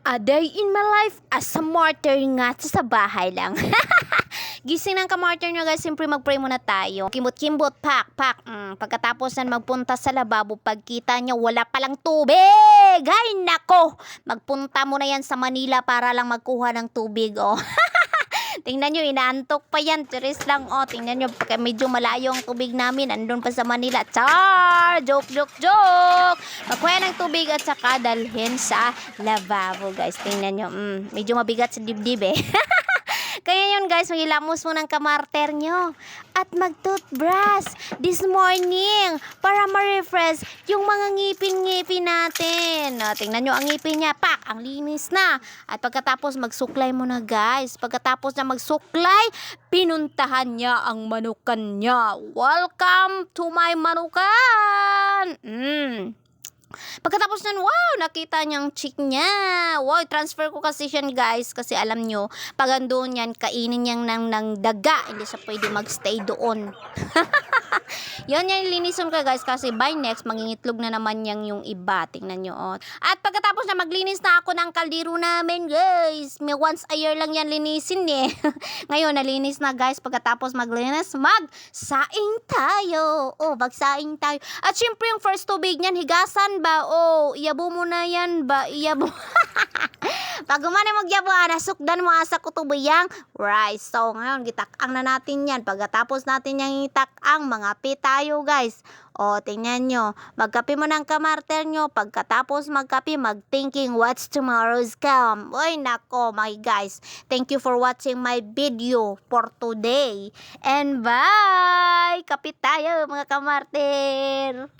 A day in my life as a martyr nga sa bahay lang. Gising ng kamartyr nyo guys, siyempre mag-pray muna tayo. Kimot-kimbot, pak. Pagkatapos nan magpunta sa lababo, pagkita nyo wala palang tubig. Ay nako, magpunta muna yan sa Manila para lang magkuha ng tubig. Oh. Tingnan nyo, inaantok pa yan. Tiris lang, oh. Tingnan nyo, medyo malayo ang tubig namin. Andun pa sa Manila. Char! Joke. Magkuha ng tubig at saka dalhin sa lababo, guys. Tingnan nyo, medyo mabigat sa dibdib, eh. Kaya yun guys, magilamos mo ng kamarter nyo at mag-toothbrush this morning para ma-refresh yung mga ngipin-ngipin natin. Tingnan nyo ang ngipin niya, pak, ang linis na. At pagkatapos magsuklay mo na guys. Pagkatapos na magsuklay, pinuntahan niya ang manukan niya. Welcome to my manukan! Pagkatapos nun, wow, nakita niyang chick niya. Wow, transfer ko kasi siya guys. Kasi alam nyo, pag andun yan, kainin niyang ng daga. Hindi siya pwede magstay doon. Yun yung linisun ko guys. Kasi by next, mangingitlog na naman yung iba. Tingnan nyo. Oh. At pagkatapos na maglinis na ako ng kaldero namin guys. May once a year lang yan linisin eh. Ngayon, nalinis na guys. Pagkatapos maglinis, magsaing tayo. Oh, magsaing tayo. At syempre yung first tubig niyan, higasan ba? Oh, iyabo mo na yan ba? Iyabo. Pag umani magyabo, nasukdan mo asa kutubiyang rice. So, ngayon, gitak-ang na natin yan. Pagkatapos natin yung itak-ang, mga tayo, guys. O, tingnan nyo. Magkape mo ng kamarter nyo. Pagkatapos magkape, mag-thinking what's tomorrow's come. Uy, nako, my guys. Thank you for watching my video for today. And bye! Kape tayo, mga kamarter!